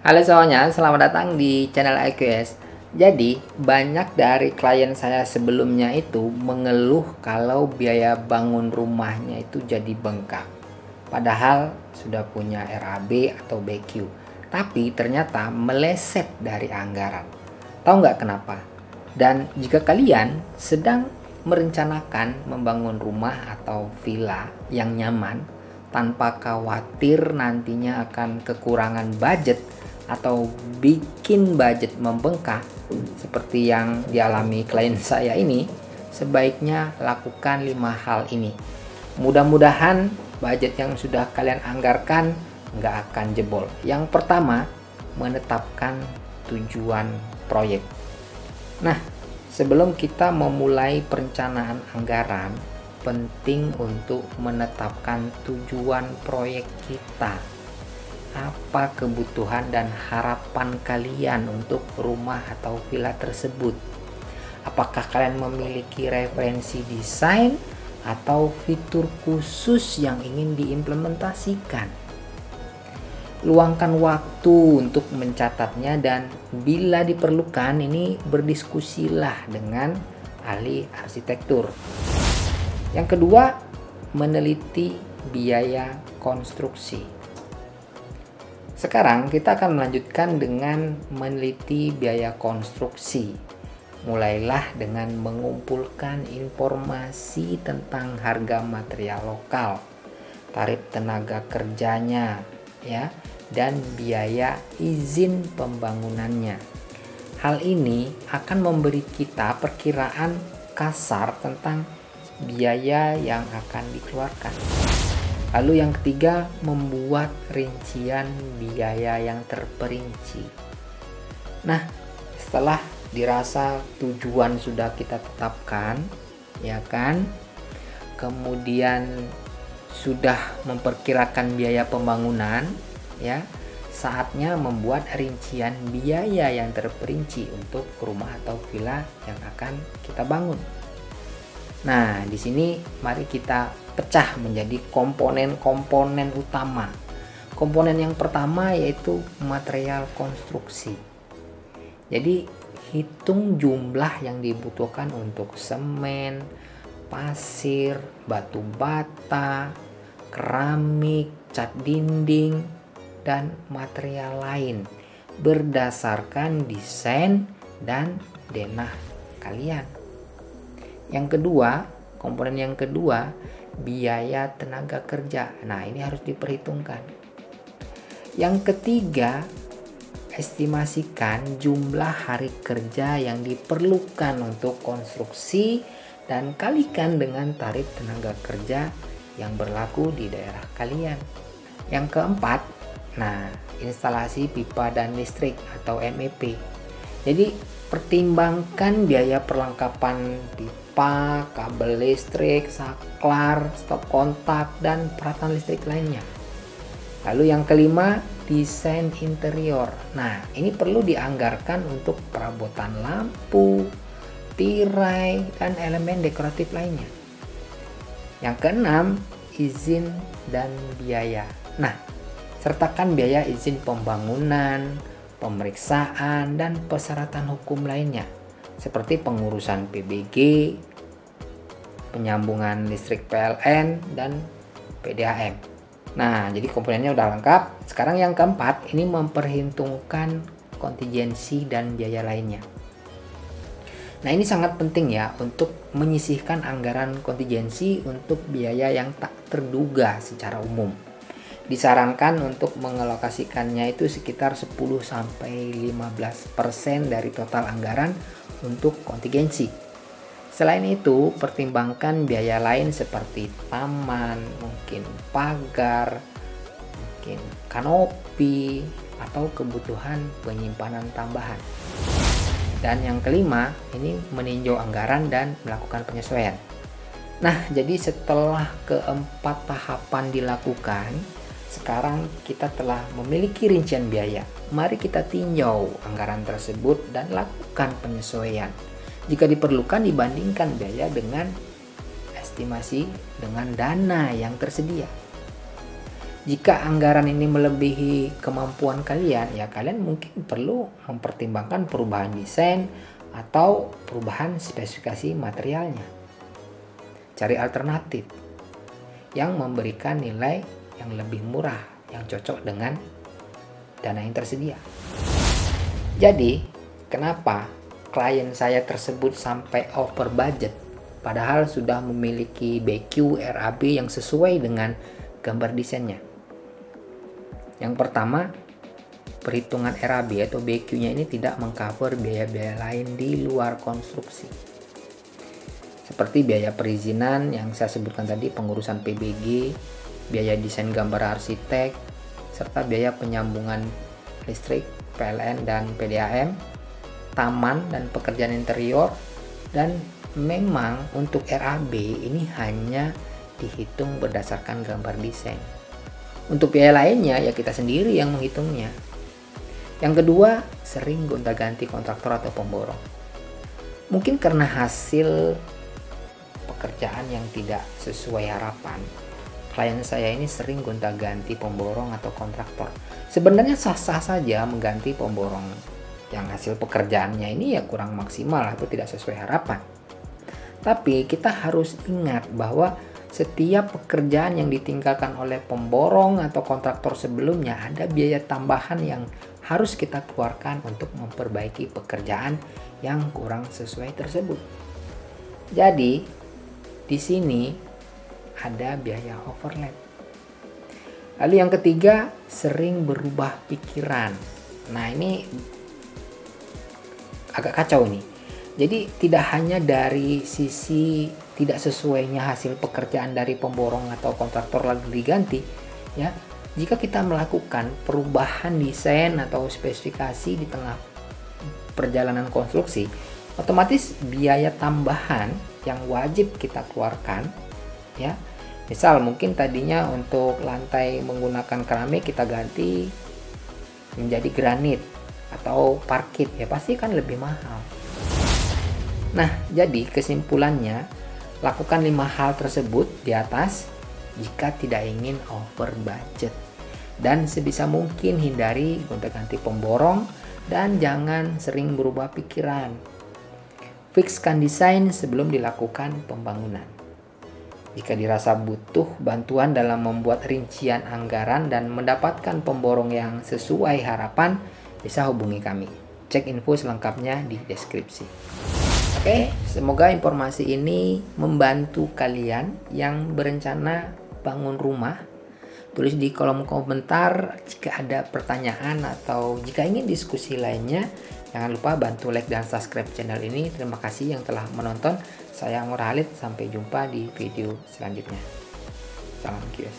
Halo semuanya, selamat datang di channel IQS. Jadi, banyak dari klien saya sebelumnya itu mengeluh kalau biaya bangun rumahnya itu jadi bengkak. Padahal sudah punya RAB atau BQ, tapi ternyata meleset dari anggaran. Tahu nggak kenapa? Dan jika kalian sedang merencanakan membangun rumah atau villa yang nyaman, tanpa khawatir nantinya akan kekurangan budget atau bikin budget membengkak seperti yang dialami klien saya ini, sebaiknya lakukan 5 hal ini. Mudah-mudahan budget yang sudah kalian anggarkan nggak akan jebol. Yang pertama, menetapkan tujuan proyek. Nah, sebelum kita memulai perencanaan anggaran, penting untuk menetapkan tujuan proyek kita. Apa kebutuhan dan harapan kalian untuk rumah atau villa tersebut? Apakah kalian memiliki referensi desain atau fitur khusus yang ingin diimplementasikan? Luangkan waktu untuk mencatatnya dan bila diperlukan ini berdiskusilah dengan ahli arsitektur. Yang kedua, meneliti biaya konstruksi. Sekarang kita akan melanjutkan dengan meneliti biaya konstruksi. Mulailah dengan mengumpulkan informasi tentang harga material lokal, tarif tenaga kerjanya, ya, dan biaya izin pembangunannya. Hal ini akan memberi kita perkiraan kasar tentang biaya yang akan dikeluarkan. Lalu yang ketiga, membuat rincian biaya yang terperinci. Nah, setelah dirasa tujuan sudah kita tetapkan, ya kan? Kemudian sudah memperkirakan biaya pembangunan, ya. Saatnya membuat rincian biaya yang terperinci untuk rumah atau villa yang akan kita bangun. Nah, di sini mari kita pecah menjadi komponen-komponen utama. Komponen yang pertama yaitu material konstruksi. Jadi, hitung jumlah yang dibutuhkan untuk semen, pasir, batu bata, keramik, cat dinding, dan material lain berdasarkan desain dan denah kalian. Yang kedua, komponen yang kedua, biaya tenaga kerja. Nah, ini harus diperhitungkan. Yang ketiga, estimasikan jumlah hari kerja yang diperlukan untuk konstruksi dan kalikan dengan tarif tenaga kerja yang berlaku di daerah kalian. Yang keempat, nah, instalasi pipa dan listrik atau MEP. Jadi, pertimbangkan biaya perlengkapan pipa, kabel listrik, saklar, stop kontak, dan peralatan listrik lainnya. Lalu yang kelima, desain interior. Nah, ini perlu dianggarkan untuk perabotan lampu, tirai, dan elemen dekoratif lainnya. Yang keenam, izin dan biaya. Nah, sertakan biaya izin pembangunan, pemeriksaan, dan persyaratan hukum lainnya seperti pengurusan PBG, penyambungan listrik PLN, dan PDAM. Nah, jadi komponennya udah lengkap. Sekarang yang keempat, ini memperhitungkan kontingensi dan biaya lainnya. Nah, ini sangat penting ya untuk menyisihkan anggaran kontingensi untuk biaya yang tak terduga secara umum. Disarankan untuk mengalokasikannya itu sekitar 10-15% dari total anggaran untuk kontingensi. Selain itu, pertimbangkan biaya lain seperti taman, mungkin pagar, mungkin kanopi, atau kebutuhan penyimpanan tambahan. Dan yang kelima, ini meninjau anggaran dan melakukan penyesuaian. Nah, jadi setelah keempat tahapan dilakukan, sekarang kita telah memiliki rincian biaya. Mari kita tinjau anggaran tersebut dan lakukan penyesuaian. Jika diperlukan, dibandingkan biaya dengan estimasi dengan dana yang tersedia. Jika anggaran ini melebihi kemampuan kalian, ya kalian mungkin perlu mempertimbangkan perubahan desain atau perubahan spesifikasi materialnya. Cari alternatif yang memberikan nilai yang lebih murah, yang cocok dengan dana yang tersedia. Jadi, kenapa klien saya tersebut sampai over budget, padahal sudah memiliki BQ RAB yang sesuai dengan gambar desainnya? Yang pertama, perhitungan RAB atau BQ-nya ini tidak mengcover biaya-biaya lain di luar konstruksi. Seperti biaya perizinan yang saya sebutkan tadi, pengurusan PBG, biaya desain gambar arsitek, serta biaya penyambungan listrik, PLN dan PDAM, taman dan pekerjaan interior. Dan memang untuk RAB ini hanya dihitung berdasarkan gambar desain. Untuk biaya lainnya ya kita sendiri yang menghitungnya. Yang kedua, sering gonta-ganti kontraktor atau pemborong. Mungkin karena hasil pekerjaan yang tidak sesuai harapan, klien saya ini sering gonta-ganti pemborong atau kontraktor. Sebenarnya sah-sah saja mengganti pemborong yang hasil pekerjaannya ini ya kurang maksimal atau tidak sesuai harapan. Tapi kita harus ingat bahwa setiap pekerjaan yang ditinggalkan oleh pemborong atau kontraktor sebelumnya ada biaya tambahan yang harus kita keluarkan untuk memperbaiki pekerjaan yang kurang sesuai tersebut. Jadi, di sini ada biaya overlap. Lalu yang ketiga, sering berubah pikiran. Nah, ini agak kacau nih. Jadi tidak hanya dari sisi tidak sesuainya hasil pekerjaan dari pemborong atau kontraktor lagi diganti, ya. Jika kita melakukan perubahan desain atau spesifikasi di tengah perjalanan konstruksi, otomatis biaya tambahan yang wajib kita keluarkan, ya. Misal mungkin tadinya untuk lantai menggunakan keramik kita ganti menjadi granit atau parkit, ya pasti kan lebih mahal. Nah, jadi kesimpulannya, lakukan 5 hal tersebut di atas jika tidak ingin over budget. Dan sebisa mungkin hindari gonta-ganti pemborong dan jangan sering berubah pikiran. Fikskan desain sebelum dilakukan pembangunan. Jika dirasa butuh bantuan dalam membuat rincian anggaran dan mendapatkan pemborong yang sesuai harapan, bisa hubungi kami. Cek info selengkapnya di deskripsi. Oke, semoga informasi ini membantu kalian yang berencana bangun rumah. Tulis di kolom komentar jika ada pertanyaan atau jika ingin diskusi lainnya. Jangan lupa bantu like dan subscribe channel ini. Terima kasih yang telah menonton. Saya Anwar Khalid, sampai jumpa di video selanjutnya. Salam QS.